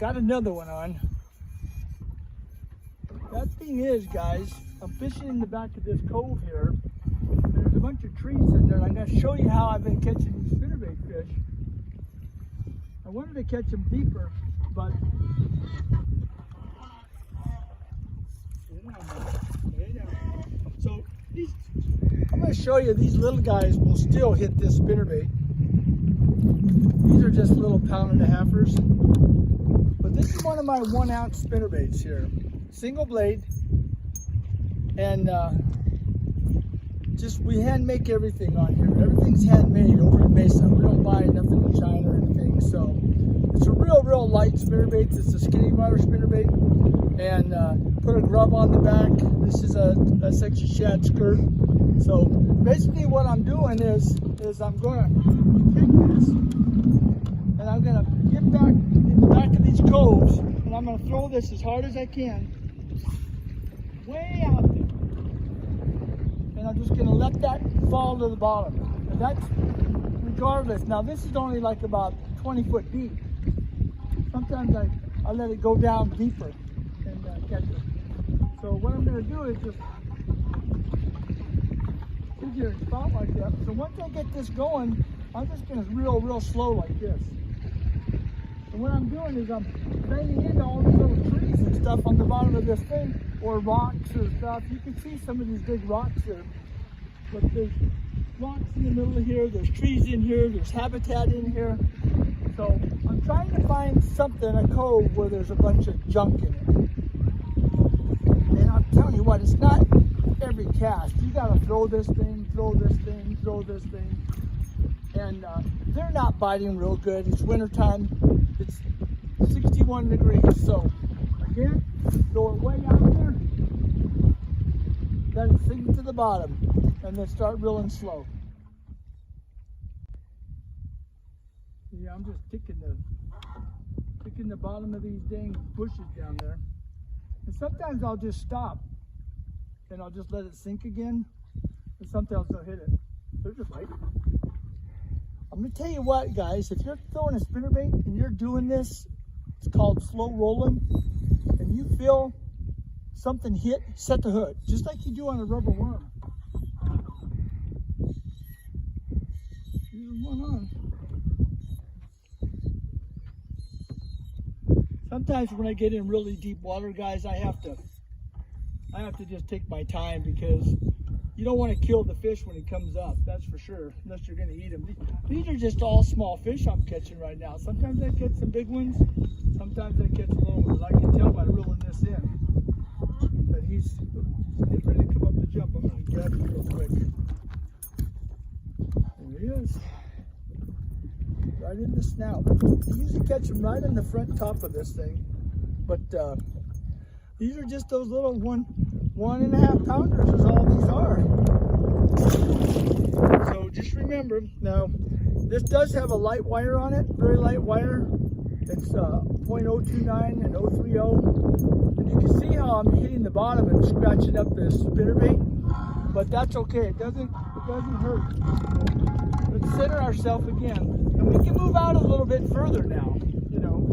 got another one on. That thing is, guys, I'm fishing in the back of this cove here. And there's a bunch of trees in there. I'm going to show you how I've been catching these spinnerbait fish. I wanted to catch them deeper, but so I'm going to show you these little guys will still hit this spinnerbait. These are just little 1.5-pounders. But this is one of my 1-ounce spinnerbaits here. Single blade. And just we hand make everything on here. Everything's handmade over in Mesa. We don't buy nothing in China or anything. So it's a real light spinnerbait. It's a skinny water spinnerbait. And put a grub on the back. This is a sexy shad skirt. So basically what I'm doing is I'm going to take this and I'm going to get back in the back of these coves and I'm going to throw this as hard as I can way out there. And I'm just going to let that fall to the bottom. And that's regardless. Now this is only like about 20 foot deep. Sometimes I let it go down deeper and catch it. So what I'm going to do is just sit here and spout like that. So once I get this going, I'm just going to real slow like this. And what I'm doing is I'm banging into all these little trees and stuff on the bottom of this thing, or rocks or stuff. You can see some of these big rocks here, but there's rocks in the middle of here, there's trees in here, there's habitat in here. So I'm trying to find something, a cove where there's a bunch of junk in it. And I'm telling you what, it's not every cast. You gotta throw this thing, throw this thing, throw this thing. And they're not biting real good. It's wintertime. It's 61 degrees. So again, throw it way out there. Let it sink to the bottom. And then start reeling slow. Yeah, I'm just ticking the bottom of these dang bushes down there. And sometimes I'll just stop and I'll just let it sink again. And sometimes I'll hit it. There's a bite. I'm gonna tell you what, guys, if you're throwing a spinnerbait and you're doing this, it's called slow rolling, and you feel something hit, set the hook, just like you do on a rubber worm. There's one on. Sometimes when I get in really deep water, guys, I have to just take my time because you don't want to kill the fish when he comes up, that's for sure, unless you're going to eat him. These are just all small fish I'm catching right now. Sometimes I catch some big ones, sometimes I catch little ones. I can tell by reeling this in that he's getting ready to come up to jump. I'm going to grab him real quick. There he is. Right in the snout. I usually catch them right in the front top of this thing. But these are just those little 1.5-pounders is all these are. So just remember, now this does have a light wire on it, very light wire. It's 0.029 and 030. And you can see how I'm hitting the bottom and scratching up this spinnerbait. But that's okay, it doesn't hurt. Let's center ourselves again. And we can move out a little bit further now. You know,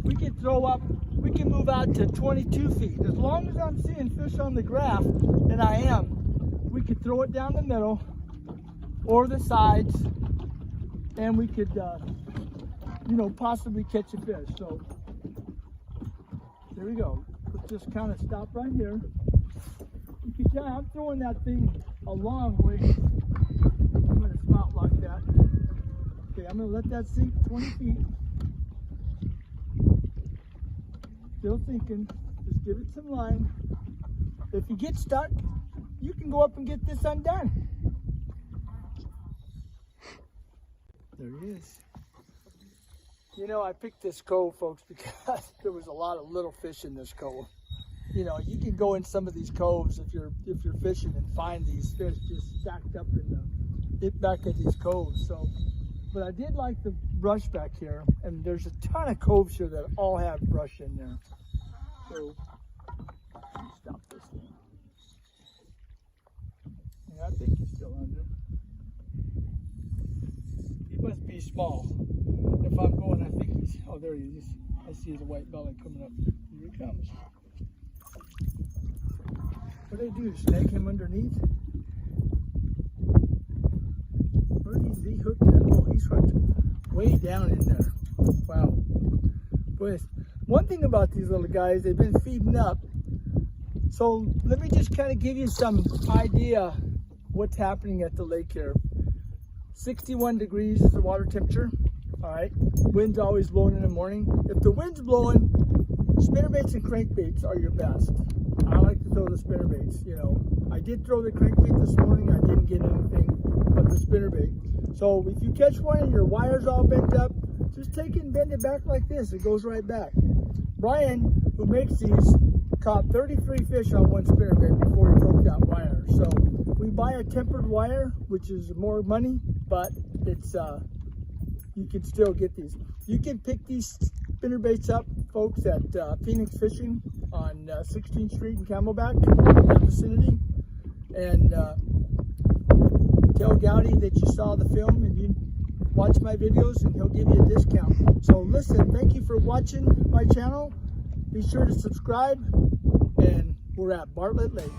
we can throw up, we can move out to 22 feet. As long as I'm seeing fish on the graph, and I am, we could throw it down the middle or the sides, and we could, you know, possibly catch a fish. So there we go. Let's just kind of stop right here. You can tell I'm throwing that thing a long way. I'm going to spout like that. Okay, I'm going to let that sink 20 feet. Still sinking. Just give it some line. If you get stuck, you can go up and get this undone. There he is. You know, I picked this cove, folks, because there was a lot of little fish in this cove. You know, you can go in some of these coves if you're fishing and find these fish just stacked up in the back of these coves. So, but I did like the brush back here, and there's a ton of coves here that all have brush in there. So, let me stop this thing. Yeah, I think he's still under. He must be small. If I'm going, I think he's, oh, there he is. I see the white belly coming up. Here he comes. What do they do? Snag him underneath? Where is he hooked at? Oh, he's hooked way down in there. Wow. But one thing about these little guys, they've been feeding up. So let me just kind of give you some idea what's happening at the lake here. 61 degrees is the water temperature. All right. Wind's always blowing in the morning. If the wind's blowing, spinnerbaits and crankbaits are your best. I like to throw the spinnerbaits. You know, I did throw the crankbait this morning. I didn't get anything but the spinnerbait. So if you catch one and your wire's all bent up, just take it and bend it back like this. It goes right back. Brian, who makes these, caught 33 fish on one spinnerbait before he broke that wire. So we buy a tempered wire, which is more money, but it's you can still get these. You can pick these spinnerbaits up, folks, at Phoenix Fishing on 16th Street in Camelback, that vicinity, and tell Gowdy that you saw the film and you watch my videos, and he'll give you a discount. So listen, thank you for watching my channel. Be sure to subscribe, and we're at Bartlett Lake.